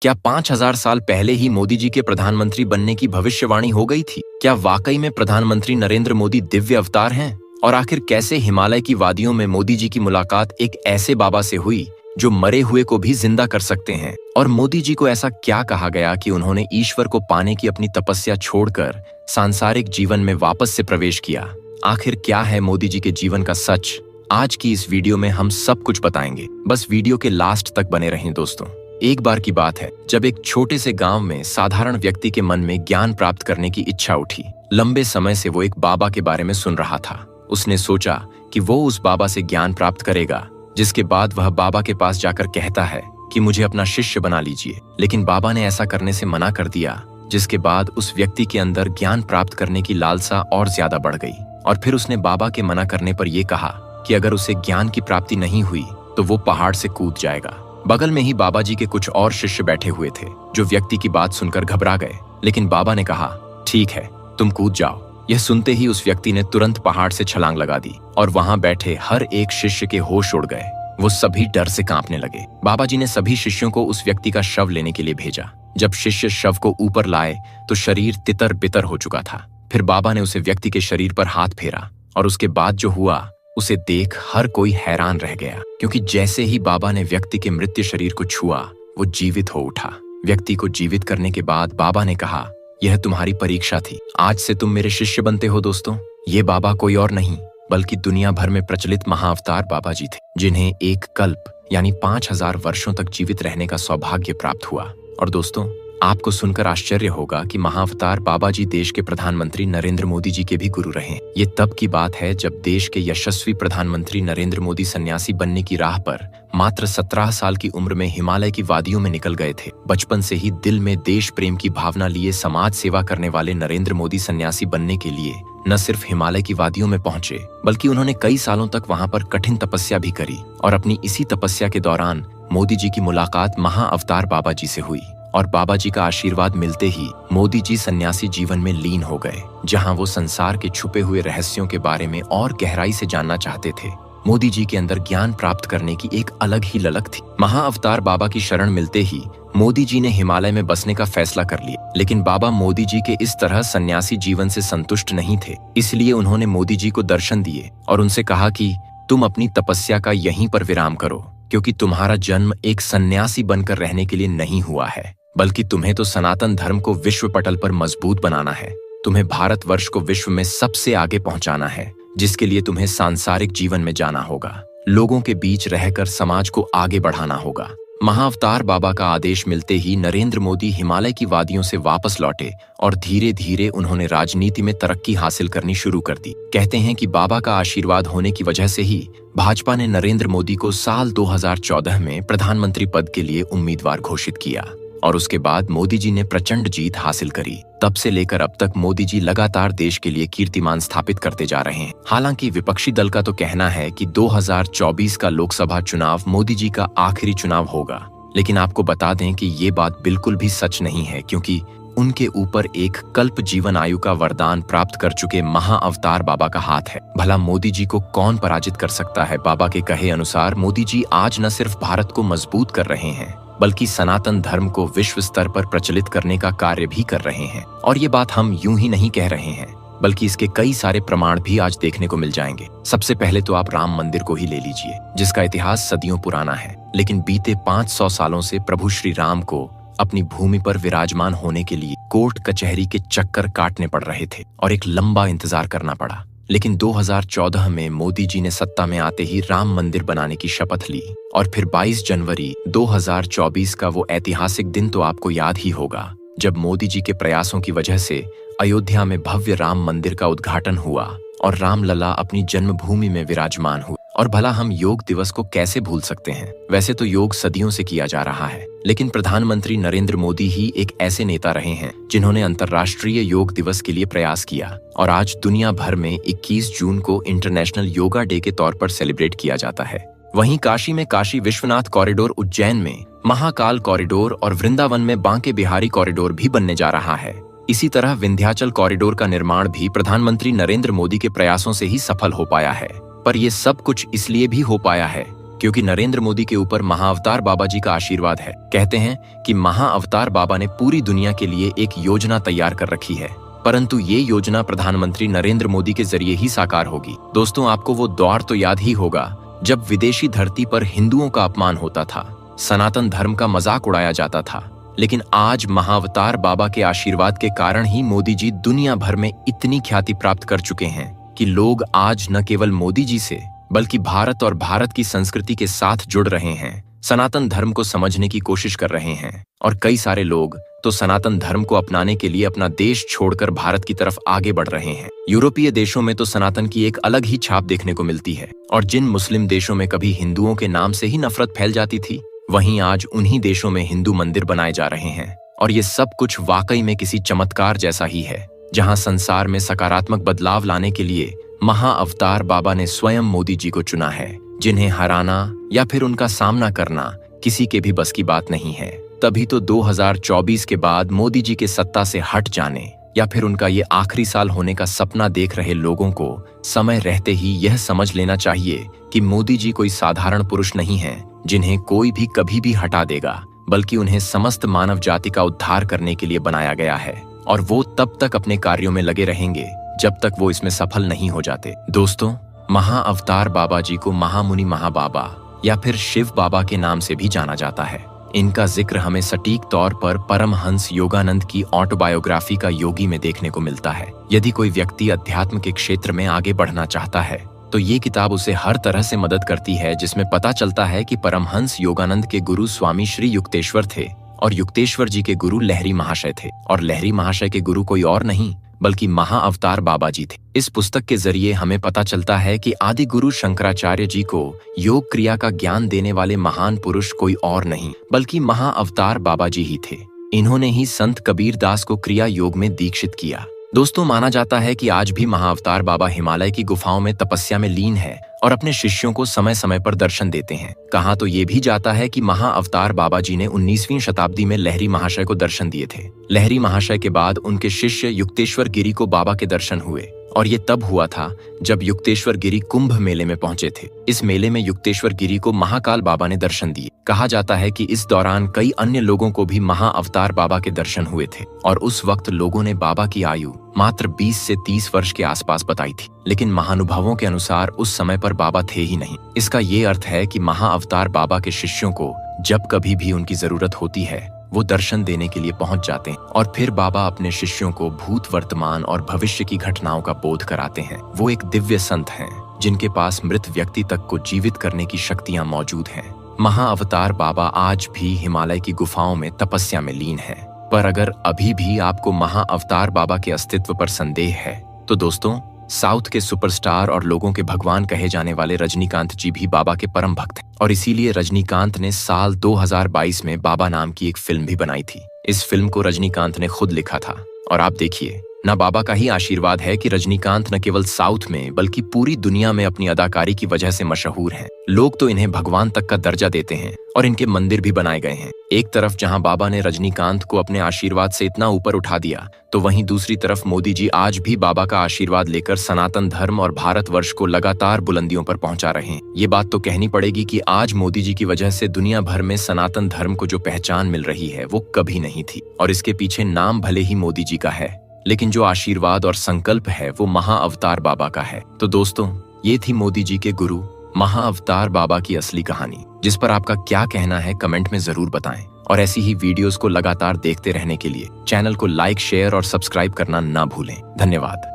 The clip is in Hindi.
क्या 5000 साल पहले ही मोदी जी के प्रधानमंत्री बनने की भविष्यवाणी हो गई थी? क्या वाकई में प्रधानमंत्री नरेंद्र मोदी दिव्य अवतार हैं? और आखिर कैसे हिमालय की वादियों में मोदी जी की मुलाकात एक ऐसे बाबा से हुई जो मरे हुए को भी जिंदा कर सकते हैं? और मोदी जी को ऐसा क्या कहा गया कि उन्होंने ईश्वर को पाने की अपनी तपस्या छोड़कर सांसारिक जीवन में वापस से प्रवेश किया? आखिर क्या है मोदी जी के जीवन का सच? आज की इस वीडियो में हम सब कुछ बताएंगे। बस वीडियो के लास्ट तक बने रहें दोस्तों। एक बार की बात है जब एक छोटे से गांव में साधारण व्यक्ति के मन में ज्ञान प्राप्त करने की इच्छा उठी। लंबे समय से वो एक बाबा के बारे में सुन रहा था। उसने सोचा कि वो उस बाबा से ज्ञान प्राप्त करेगा, जिसके बाद वह बाबा के पास जाकर कहता है कि मुझे अपना शिष्य बना लीजिए। लेकिन बाबा ने ऐसा करने से मना कर दिया, जिसके बाद उस व्यक्ति के अंदर ज्ञान प्राप्त करने की लालसा और ज्यादा बढ़ गई। और फिर उसने बाबा के मना करने पर यह कहा कि अगर उसे ज्ञान की प्राप्ति नहीं हुई तो वो पहाड़ से कूद जाएगा। बगल में ही बाबा जी के कुछ और शिष्य बैठे हुए थे, जो व्यक्ति की बात सुनकर घबरा गए। लेकिन बाबा ने कहा, ठीक है, तुम कूद जाओ। यह सुनते ही उस व्यक्ति ने तुरंत पहाड़ से छलांग लगा दी और वहां बैठे हर एक शिष्य के होश उड़ गए। वो सभी डर से कांपने लगे। बाबा जी ने सभी शिष्यों को उस व्यक्ति का शव लेने के लिए भेजा। जब शिष्य शव को ऊपर लाए तो शरीर तितर बितर हो चुका था। फिर बाबा ने उसे व्यक्ति के शरीर पर हाथ फेरा और उसके बाद जो हुआ उसे देख हर कोई हैरान रह गया, क्योंकि जैसे ही बाबा ने व्यक्ति के मृत शरीर को छुआ वो जीवित हो उठा। व्यक्ति को जीवित करने के बाद बाबा ने कहा, यह तुम्हारी परीक्षा थी, आज से तुम मेरे शिष्य बनते हो। दोस्तों, ये बाबा कोई और नहीं बल्कि दुनिया भर में प्रचलित महाअवतार बाबा जी थे, जिन्हें एक कल्प यानी 5000 वर्षों तक जीवित रहने का सौभाग्य प्राप्त हुआ। और दोस्तों, आपको सुनकर आश्चर्य होगा कि महाअवतार बाबा जी देश के प्रधानमंत्री नरेंद्र मोदी जी के भी गुरु रहे। ये तब की बात है जब देश के यशस्वी प्रधानमंत्री नरेंद्र मोदी सन्यासी बनने की राह पर मात्र 17 साल की उम्र में हिमालय की वादियों में निकल गए थे। बचपन से ही दिल में देश प्रेम की भावना लिए समाज सेवा करने वाले नरेंद्र मोदी सन्यासी बनने के लिए न सिर्फ हिमालय की वादियों में पहुंचे, बल्कि उन्होंने कई सालों तक वहां पर कठिन तपस्या भी करी। और अपनी इसी तपस्या के दौरान मोदी जी की मुलाकात महाअवतार बाबा जी से हुई और बाबा जी का आशीर्वाद मिलते ही मोदी जी सन्यासी जीवन में लीन हो गए, जहां वो संसार के छुपे हुए रहस्यों के बारे में और गहराई से जानना चाहते थे। मोदी जी के अंदर ज्ञान प्राप्त करने की एक अलग ही ललक थी। महाअवतार बाबा की शरण मिलते ही मोदी जी ने हिमालय में बसने का फैसला कर लिया। लेकिन बाबा मोदी जी के इस तरह सन्यासी जीवन से संतुष्ट नहीं थे, इसलिए उन्होंने मोदी जी को दर्शन दिए और उनसे कहा कि तुम अपनी तपस्या का यहीं पर विराम करो, क्योंकि तुम्हारा जन्म एक सन्यासी बनकर रहने के लिए नहीं हुआ है, बल्कि तुम्हें तो सनातन धर्म को विश्व पटल पर मजबूत बनाना है। तुम्हें भारतवर्ष को विश्व में सबसे आगे पहुंचाना है, जिसके लिए तुम्हें सांसारिक जीवन में जाना होगा, लोगों के बीच रहकर समाज को आगे बढ़ाना होगा। महाअवतार बाबा का आदेश मिलते ही नरेंद्र मोदी हिमालय की वादियों से वापस लौटे और धीरे धीरे उन्होंने राजनीति में तरक्की हासिल करनी शुरू कर दी। कहते हैं कि बाबा का आशीर्वाद होने की वजह से ही भाजपा ने नरेंद्र मोदी को साल 2014 में प्रधानमंत्री पद के लिए उम्मीदवार घोषित किया और उसके बाद मोदी जी ने प्रचंड जीत हासिल करी। तब से लेकर अब तक मोदी जी लगातार देश के लिए कीर्तिमान स्थापित करते जा रहे हैं। हालांकि विपक्षी दल का तो कहना है कि 2024 का लोकसभा चुनाव मोदी जी का आखिरी चुनाव होगा, लेकिन आपको बता दें कि ये बात बिल्कुल भी सच नहीं है, क्योंकि उनके ऊपर एक कल्प जीवन आयु का वरदान प्राप्त कर चुके महाअवतार बाबा का हाथ है। भला मोदी जी को कौन पराजित कर सकता है? बाबा के कहे अनुसार मोदी जी आज न सिर्फ भारत को मजबूत कर रहे हैं, बल्कि सनातन धर्म को विश्व स्तर पर प्रचलित करने का कार्य भी कर रहे हैं। और ये बात हम यूं ही नहीं कह रहे हैं, बल्कि इसके कई सारे प्रमाण भी आज देखने को मिल जाएंगे। सबसे पहले तो आप राम मंदिर को ही ले लीजिए, जिसका इतिहास सदियों पुराना है, लेकिन बीते 500 सालों से प्रभु श्री राम को अपनी भूमि पर विराजमान होने के लिए कोर्ट कचहरी के चक्कर काटने पड़ रहे थे और एक लंबा इंतजार करना पड़ा। लेकिन 2014 में मोदी जी ने सत्ता में आते ही राम मंदिर बनाने की शपथ ली और फिर 22 जनवरी 2024 का वो ऐतिहासिक दिन तो आपको याद ही होगा, जब मोदी जी के प्रयासों की वजह से अयोध्या में भव्य राम मंदिर का उद्घाटन हुआ और रामलला अपनी जन्मभूमि में विराजमान हुए। और भला हम योग दिवस को कैसे भूल सकते हैं? वैसे तो योग सदियों से किया जा रहा है, लेकिन प्रधानमंत्री नरेंद्र मोदी ही एक ऐसे नेता रहे हैं जिन्होंने अंतर्राष्ट्रीय योग दिवस के लिए प्रयास किया और आज दुनिया भर में 21 जून को इंटरनेशनल योगा डे के तौर पर सेलिब्रेट किया जाता है। वहीं काशी में काशी विश्वनाथ कॉरिडोर, उज्जैन में महाकाल कॉरिडोर और वृंदावन में बांके बिहारी कॉरिडोर भी बनने जा रहा है। इसी तरह विंध्याचल कॉरिडोर का निर्माण भी प्रधानमंत्री नरेंद्र मोदी के प्रयासों से ही सफल हो पाया है। पर यह सब कुछ इसलिए भी हो पाया है क्योंकि नरेंद्र मोदी के ऊपर महाअवतार बाबा जी का आशीर्वाद है। कहते हैं कि महाअवतार बाबा ने पूरी दुनिया के लिए एक योजना तैयार कर रखी है, परंतु ये योजना प्रधानमंत्री नरेंद्र मोदी के जरिए ही साकार होगी। दोस्तों, आपको वो दौर तो याद ही होगा जब विदेशी धरती पर हिंदुओं का अपमान होता था, सनातन धर्म का मजाक उड़ाया जाता था। लेकिन आज महाअवतार बाबा के आशीर्वाद के कारण ही मोदी जी दुनिया भर में इतनी ख्याति प्राप्त कर चुके हैं कि लोग आज न केवल मोदी जी से बल्कि भारत और भारत की संस्कृति के साथ जुड़ रहे हैं, सनातन धर्म को समझने की कोशिश कर रहे हैं। और कई सारे लोग तो सनातन धर्म को अपनाने के लिए अपना देश छोड़कर भारत की तरफ आगे बढ़ रहे हैं। यूरोपीय देशों में तो सनातन की एक अलग ही छाप देखने को मिलती है, और जिन मुस्लिम देशों में कभी हिंदुओं के नाम से ही नफरत फैल जाती थी, वहीं आज उन्हीं देशों में हिंदू मंदिर बनाए जा रहे हैं। और ये सब कुछ वाकई में किसी चमत्कार जैसा ही है, जहां संसार में सकारात्मक बदलाव लाने के लिए महाअवतार बाबा ने स्वयं मोदी जी को चुना है, जिन्हें हराना या फिर उनका सामना करना किसी के भी बस की बात नहीं है। तभी तो 2024 के बाद मोदी जी के सत्ता से हट जाने या फिर उनका ये आखिरी साल होने का सपना देख रहे लोगों को समय रहते ही यह समझ लेना चाहिए कि मोदी जी कोई साधारण पुरुष नहीं है जिन्हें कोई भी कभी भी हटा देगा, बल्कि उन्हें समस्त मानव जाति का उद्धार करने के लिए बनाया गया है। और वो तब तक अपने कार्यों में लगे रहेंगे जब तक वो इसमें सफल नहीं हो जाते। दोस्तों, महाअवतार बाबा जी को महामुनि महाबाबा या फिर शिव बाबा के नाम से भी जाना जाता है। इनका जिक्र हमें सटीक तौर पर परमहंस योगानंद की ऑटोबायोग्राफी का योगी में देखने को मिलता है। यदि कोई व्यक्ति अध्यात्म के क्षेत्र में आगे बढ़ना चाहता है तो ये किताब उसे हर तरह से मदद करती है, जिसमें पता चलता है कि परमहंस योगानंद के गुरु स्वामी श्री युक्तेश्वर थे और युक्तेश्वर जी के गुरु लहरी महाशय थे, और लहरी महाशय के गुरु कोई और नहीं बल्कि महाअवतार बाबा जी थे। इस पुस्तक के जरिए हमें पता चलता है कि आदि गुरु शंकराचार्य जी को योग क्रिया का ज्ञान देने वाले महान पुरुष कोई और नहीं बल्कि महाअवतार बाबा जी ही थे। इन्होंने ही संत कबीर दास को क्रिया योग में दीक्षित किया। दोस्तों, माना जाता है कि आज भी महाअवतार बाबा हिमालय की गुफाओं में तपस्या में लीन है और अपने शिष्यों को समय समय पर दर्शन देते हैं। कहा तो ये भी जाता है कि महाअवतार बाबा जी ने 19वीं शताब्दी में लहरी महाशय को दर्शन दिए थे। लहरी महाशय के बाद उनके शिष्य युक्तेश्वर गिरी को बाबा के दर्शन हुए, और ये तब हुआ था जब युक्तेश्वर गिरी कुंभ मेले में पहुंचे थे। इस मेले में युक्तेश्वर गिरी को महाकाल बाबा ने दर्शन दिए। कहा जाता है कि इस दौरान कई अन्य लोगों को भी महाअवतार बाबा के दर्शन हुए थे, और उस वक्त लोगों ने बाबा की आयु मात्र 20 से 30 वर्ष के आसपास बताई थी। लेकिन महानुभावों के अनुसार उस समय पर बाबा थे ही नहीं। इसका ये अर्थ है कि महाअवतार बाबा के शिष्यों को जब कभी भी उनकी जरूरत होती है वो दर्शन देने के लिए पहुंच जाते हैं, और फिर बाबा अपने शिष्यों को भूत, वर्तमान और भविष्य की घटनाओं का बोध कराते हैं। वो एक दिव्य संत हैं जिनके पास मृत व्यक्ति तक को जीवित करने की शक्तियां मौजूद हैं। महाअवतार बाबा आज भी हिमालय की गुफाओं में तपस्या में लीन है। पर अगर अभी भी आपको महाअवतार बाबा के अस्तित्व पर संदेह है तो दोस्तों, साउथ के सुपरस्टार और लोगों के भगवान कहे जाने वाले रजनीकांत जी भी बाबा के परम भक्त हैं, और इसीलिए रजनीकांत ने साल 2022 में बाबा नाम की एक फिल्म भी बनाई थी। इस फिल्म को रजनीकांत ने खुद लिखा था, और आप देखिए ना, बाबा का ही आशीर्वाद है कि रजनीकांत न केवल साउथ में बल्कि पूरी दुनिया में अपनी अदाकारी की वजह से मशहूर हैं। लोग तो इन्हें भगवान तक का दर्जा देते हैं और इनके मंदिर भी बनाए गए हैं। एक तरफ जहां बाबा ने रजनीकांत को अपने आशीर्वाद से इतना ऊपर उठा दिया, तो वहीं दूसरी तरफ मोदी जी आज भी बाबा का आशीर्वाद लेकर सनातन धर्म और भारतवर्ष को लगातार बुलंदियों पर पहुंचा रहे हैं। ये बात तो कहनी पड़ेगी कि आज मोदी जी की वजह से दुनिया भर में सनातन धर्म को जो पहचान मिल रही है वो कभी नहीं थी, और इसके पीछे नाम भले ही मोदी जी का है, लेकिन जो आशीर्वाद और संकल्प है वो महाअवतार बाबा का है। तो दोस्तों, ये थी मोदी जी के गुरु महाअवतार बाबा की असली कहानी, जिस पर आपका क्या कहना है कमेंट में जरूर बताएं। और ऐसी ही वीडियोस को लगातार देखते रहने के लिए चैनल को लाइक, शेयर और सब्सक्राइब करना ना भूलें। धन्यवाद।